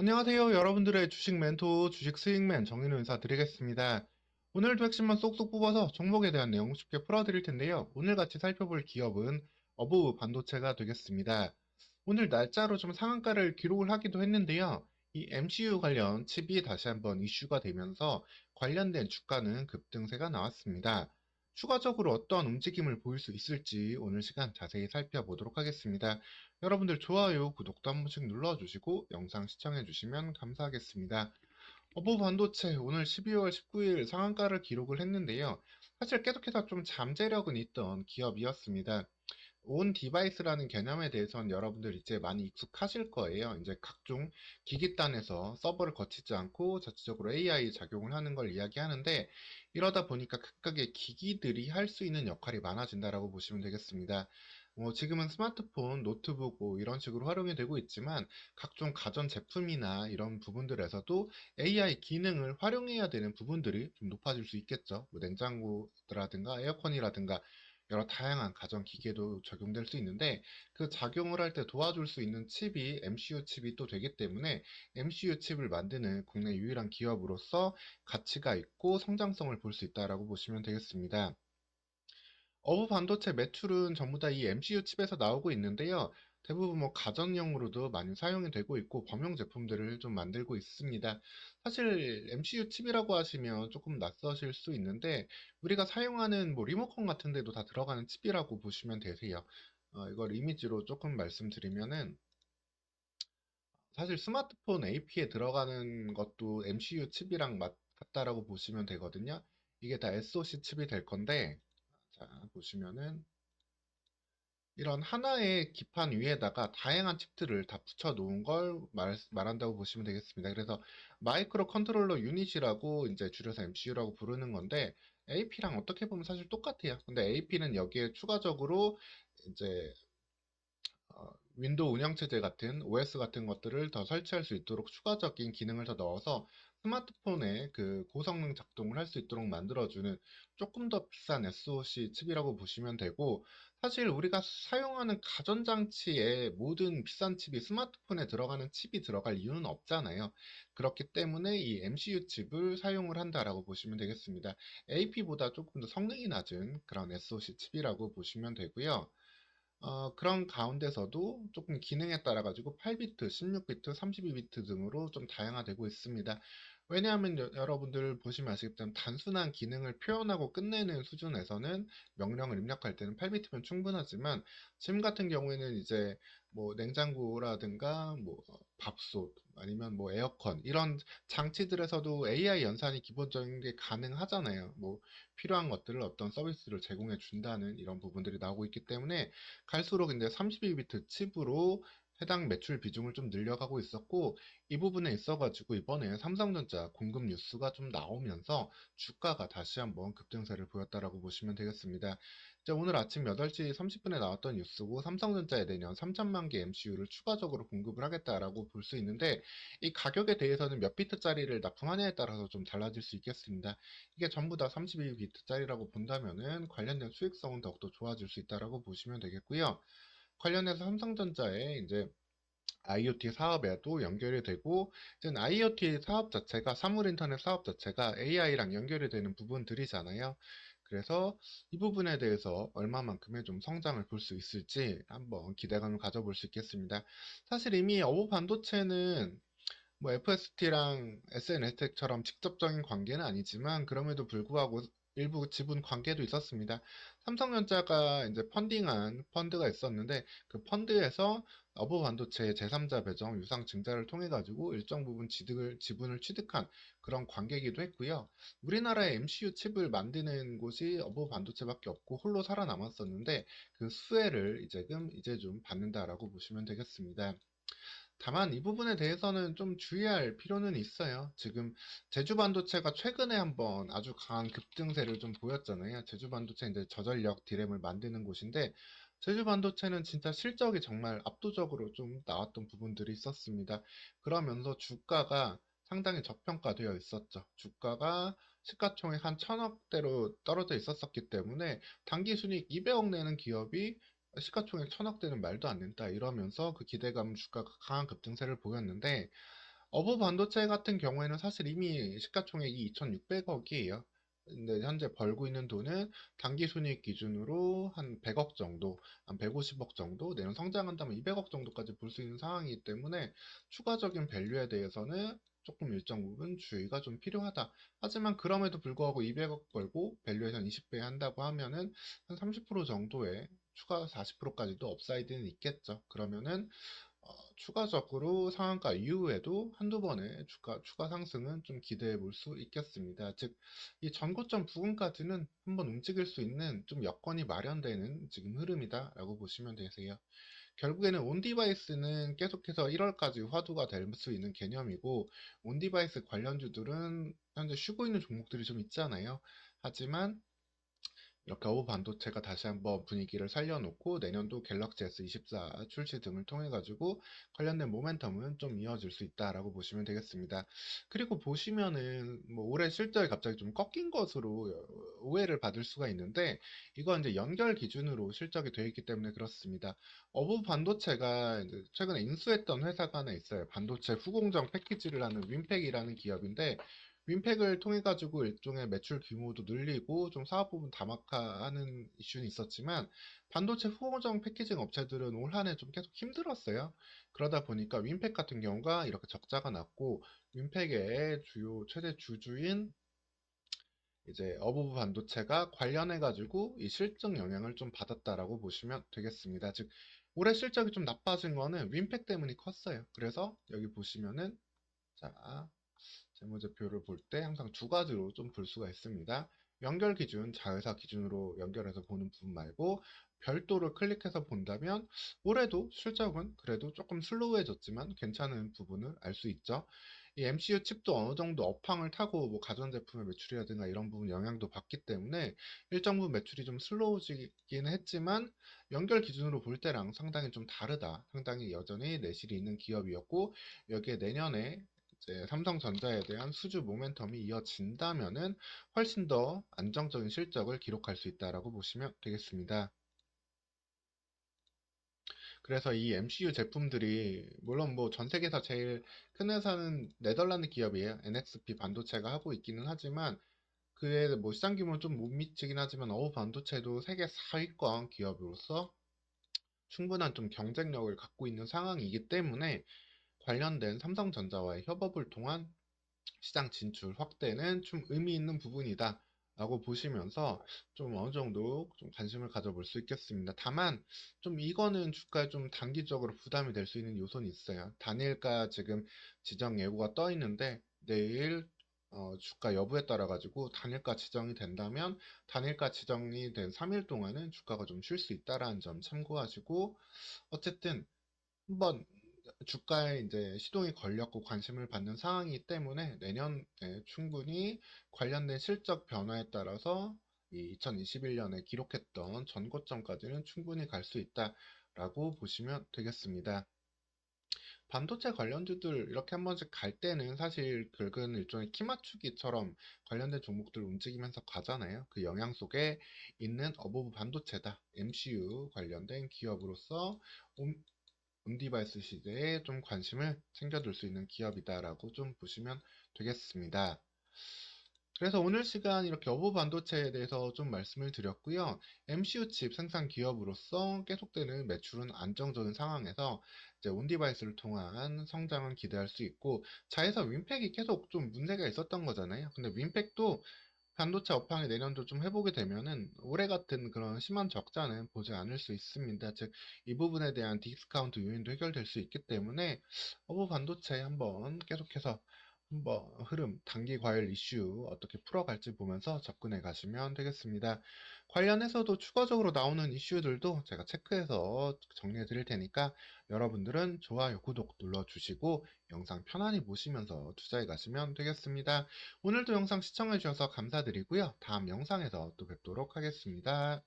안녕하세요. 여러분들의 주식 멘토, 주식 스윙맨 정인우 인사드리겠습니다. 오늘도 핵심만 쏙쏙 뽑아서 종목에 대한 내용 쉽게 풀어드릴 텐데요. 오늘 같이 살펴볼 기업은 어부 반도체가 되겠습니다. 오늘 날짜로 좀 상한가를 기록을 하기도 했는데요. 이 MCU 관련 칩이 다시 한번 이슈가 되면서 관련된 주가는 급등세가 나왔습니다. 추가적으로 어떠한 움직임을 보일 수 있을지 오늘 시간 자세히 살펴보도록 하겠습니다. 여러분들 좋아요, 구독도 한 번씩 눌러주시고 영상 시청해주시면 감사하겠습니다. 어버 반도체 오늘 12월 19일 상한가를 기록을 했는데요. 사실 계속해서 좀 잠재력은 있던 기업이었습니다. 온 디바이스라는 개념에 대해서는 여러분들 이제 많이 익숙하실 거예요. 이제 각종 기기단에서 서버를 거치지 않고 자체적으로 AI 작용을 하는 걸 이야기하는데 이러다 보니까 각각의 기기들이 할 수 있는 역할이 많아진다라고 보시면 되겠습니다. 지금은 스마트폰, 노트북 뭐 이런 식으로 활용이 되고 있지만 각종 가전 제품이나 이런 부분들에서도 AI 기능을 활용해야 되는 부분들이 좀 높아질 수 있겠죠. 뭐 냉장고라든가 에어컨이라든가 여러 다양한 가전 기계도 적용될 수 있는데 그 작용을 할 때 도와줄 수 있는 칩이 MCU 칩이 또 되기 때문에 MCU 칩을 만드는 국내 유일한 기업으로서 가치가 있고 성장성을 볼 수 있다라고 보시면 되겠습니다. 어부 반도체 매출은 전부 다 이 MCU 칩에서 나오고 있는데요. 대부분 뭐 가전용으로도 많이 사용이 되고 있고 범용 제품들을 좀 만들고 있습니다. 사실 MCU 칩이라고 하시면 조금 낯서실 수 있는데 우리가 사용하는 뭐 리모컨 같은 데도 다 들어가는 칩이라고 보시면 되세요. 이걸 이미지로 조금 말씀드리면은 사실 스마트폰 AP에 들어가는 것도 MCU 칩이랑 같다라고 보시면 되거든요. 이게 다 SoC 칩이 될 건데 자 보시면은 이런 하나의 기판 위에다가 다양한 칩들을 다 붙여 놓은 걸 말한다고 보시면 되겠습니다. 그래서 마이크로 컨트롤러 유닛이라고 이제 줄여서 MCU라고 부르는 건데 AP랑 어떻게 보면 사실 똑같아요. 근데 AP는 여기에 추가적으로 이제 윈도우 운영체제 같은 OS 같은 것들을 더 설치할 수 있도록 추가적인 기능을 더 넣어서 스마트폰에 그 고성능 작동을 할 수 있도록 만들어주는 조금 더 비싼 SoC 칩이라고 보시면 되고 사실 우리가 사용하는 가전장치에 모든 비싼 칩이 스마트폰에 들어가는 칩이 들어갈 이유는 없잖아요. 그렇기 때문에 이 MCU 칩을 사용을 한다라고 보시면 되겠습니다. AP보다 조금 더 성능이 낮은 그런 SoC 칩이라고 보시면 되고요. 그런 가운데서도 조금 기능에 따라 가지고 8비트, 16비트, 32비트 등으로 좀 다양화되고 있습니다. 왜냐하면 여러분들 보시면 아시겠지만 단순한 기능을 표현하고 끝내는 수준에서는 명령을 입력할 때는 8비트면 충분하지만 지금 같은 경우에는 이제 뭐 냉장고라든가 뭐 밥솥 아니면 뭐 에어컨 이런 장치들에서도 AI 연산이 기본적인 게 가능하잖아요. 뭐 필요한 것들을 어떤 서비스를 제공해 준다는 이런 부분들이 나오고 있기 때문에 갈수록 이제 32비트 칩으로 해당 매출 비중을 좀 늘려가고 있었고 이 부분에 있어가지고 이번에 삼성전자 공급 뉴스가 좀 나오면서 주가가 다시 한번 급등세를 보였다라고 보시면 되겠습니다. 이제 오늘 아침 8시 30분에 나왔던 뉴스고 삼성전자에 내년 3천만 개 MCU를 추가적으로 공급을 하겠다라고 볼 수 있는데 이 가격에 대해서는 몇 비트짜리를 납품하냐에 따라서 좀 달라질 수 있겠습니다. 이게 전부 다 32비트짜리라고 본다면은 관련된 수익성은 더욱더 좋아질 수 있다라고 보시면 되겠고요. 관련해서 삼성전자의 이제 IoT 사업에도 연결이 되고, 이제 IoT 사업 자체가, 사물 인터넷 사업 자체가 AI랑 연결이 되는 부분들이잖아요. 그래서 이 부분에 대해서 얼마만큼의 좀 성장을 볼 수 있을지 한번 기대감을 가져볼 수 있겠습니다. 사실 이미 어부 반도체는 뭐 FST랑 SNS텍처럼 직접적인 관계는 아니지만 그럼에도 불구하고 일부 지분 관계도 있었습니다. 삼성전자가 이제 펀딩한 펀드가 있었는데 그 펀드에서 어버 반도체의 제3자 배정 유상 증자를 통해 가지고 일정 부분 지분을 취득한 그런 관계이기도 했고요. 우리나라의 MCU 칩을 만드는 곳이 어버 반도체밖에 없고 홀로 살아남았었는데 그 수혜를 이제 좀 받는다라고 보시면 되겠습니다. 다만 이 부분에 대해서는 좀 주의할 필요는 있어요. 지금 제주 반도체가 최근에 한번 아주 강한 급등세를 좀 보였잖아요. 제주 반도체 이제 저전력 디램을 만드는 곳인데 제주 반도체는 진짜 실적이 정말 압도적으로 좀 나왔던 부분들이 있었습니다. 그러면서 주가가 상당히 저평가되어 있었죠. 주가가 시가총액 한 1000억대로 떨어져 있었기 때문에 당기 순이익 200억 내는 기업이 시가총액 1000억대는 말도 안 된다 이러면서 그 기대감 주가가 강한 급등세를 보였는데 어부 반도체 같은 경우에는 사실 이미 시가총액이 2,600억이에요. 근데 현재 벌고 있는 돈은 당기 순이익 기준으로 한 100억 정도, 한 150억 정도, 내년 성장한다면 200억 정도까지 볼 수 있는 상황이기 때문에 추가적인 밸류에 대해서는 조금 일정 부분 주의가 좀 필요하다. 하지만 그럼에도 불구하고 200억 벌고 밸류에이션 20배 한다고 하면은 한 30% 정도의 추가 40%까지도 업사이드는 있겠죠. 그러면은 추가적으로 상한가 이후에도 한두 번의 추가 상승은 좀 기대해 볼 수 있겠습니다. 즉, 이 전고점 부근까지는 한번 움직일 수 있는 좀 여건이 마련되는 지금 흐름이다라고 보시면 되세요. 결국에는 온디바이스는 계속해서 1월까지 화두가 될 수 있는 개념이고, 온디바이스 관련주들은 현재 쉬고 있는 종목들이 좀 있잖아요. 하지만 이렇게 어부 반도체가 다시 한번 분위기를 살려놓고 내년도 갤럭시 S24 출시 등을 통해 가지고 관련된 모멘텀은 좀 이어질 수 있다라고 보시면 되겠습니다. 그리고 보시면은 뭐 올해 실적이 갑자기 좀 꺾인 것으로 오해를 받을 수가 있는데, 이건 이제 연결 기준으로 실적이 되어 있기 때문에 그렇습니다. 어부 반도체가 이제 최근에 인수했던 회사가 하나 있어요. 반도체 후공정 패키지를 하는 윈팩이라는 기업인데, 윈팩을 통해 가지고 일종의 매출 규모도 늘리고 좀 사업 부분 다막화하는 이슈는 있었지만, 반도체 후공정 패키징 업체들은 올 한 해 좀 계속 힘들었어요. 그러다 보니까 윈팩 같은 경우가 이렇게 적자가 났고, 윈팩의 주요 최대 주주인 이제 어부부 반도체가 관련해 가지고 이 실적 영향을 좀 받았다라고 보시면 되겠습니다. 즉, 올해 실적이 좀 나빠진 거는 윈팩 때문이 컸어요. 그래서 여기 보시면은, 자, 재무제표를 볼 때 항상 두 가지로 좀 볼 수가 있습니다. 연결 기준, 자회사 기준으로 연결해서 보는 부분 말고 별도로 클릭해서 본다면 올해도 실적은 그래도 조금 슬로우해졌지만 괜찮은 부분을 알 수 있죠. 이 MCU 칩도 어느 정도 업황을 타고 뭐 가전제품의 매출이라든가 이런 부분 영향도 받기 때문에 일정 부분 매출이 좀 슬로우지긴 했지만 연결 기준으로 볼 때랑 상당히 좀 다르다. 상당히 여전히 내실이 있는 기업이었고, 여기에 내년에 이제 삼성전자에 대한 수주 모멘텀이 이어진다면은 훨씬 더 안정적인 실적을 기록할 수 있다라고 보시면 되겠습니다. 그래서 이 MCU 제품들이 물론 뭐 전 세계에서 제일 큰 회사는 네덜란드 기업이에요. NXP 반도체가 하고 있기는 하지만 그의 뭐 시장 규모는 좀 못 미치긴 하지만 어우 반도체도 세계 4위권 기업으로서 충분한 좀 경쟁력을 갖고 있는 상황이기 때문에 관련된 삼성전자와의 협업을 통한 시장 진출 확대는 좀 의미 있는 부분이다 라고 보시면서 좀 어느 정도 좀 관심을 가져볼 수 있겠습니다. 다만 좀 이거는 주가에 좀 단기적으로 부담이 될 수 있는 요소는 있어요. 단일가 지금 지정 예고가 떠 있는데 내일 주가 여부에 따라 가지고 단일가 지정이 된다면 단일가 지정이 된 3일 동안은 주가가 좀 쉴 수 있다라는 점 참고하시고, 어쨌든 한번 주가에 이제 시동이 걸렸고 관심을 받는 상황이기 때문에 내년에 충분히 관련된 실적 변화에 따라서 이 2021년에 기록했던 전고점까지는 충분히 갈 수 있다라고 보시면 되겠습니다. 반도체 관련주들 이렇게 한 번씩 갈 때는 사실 긁은 일종의 키 맞추기처럼 관련된 종목들 움직이면서 가잖아요. 그 영향 속에 있는 어버브 반도체다. MCU 관련된 기업으로서 온디바이스 시대에 좀 관심을 챙겨둘 수 있는 기업이다라고 좀 보시면 되겠습니다. 그래서 오늘 시간 이렇게 여부 반도체에 대해서 좀 말씀을 드렸고요. MCU 칩 생산 기업으로서 계속되는 매출은 안정적인 상황에서 이제 온디바이스를 통한 성장을 기대할 수 있고, 자회사 윈팩이 계속 좀 문제가 있었던 거잖아요. 근데 윈팩도 반도체 업황이 내년도 좀 회복이 되면은 올해 같은 그런 심한 적자는 보지 않을 수 있습니다. 즉, 이 부분에 대한 디스카운트 요인도 해결될 수 있기 때문에 어부 반도체 한번 계속해서 한번 흐름, 단기 과열 이슈 어떻게 풀어갈지 보면서 접근해 가시면 되겠습니다. 관련해서도 추가적으로 나오는 이슈들도 제가 체크해서 정리해 드릴 테니까 여러분들은 좋아요, 구독 눌러주시고 영상 편안히 보시면서 투자해 가시면 되겠습니다. 오늘도 영상 시청해 주셔서 감사드리고요. 다음 영상에서 또 뵙도록 하겠습니다.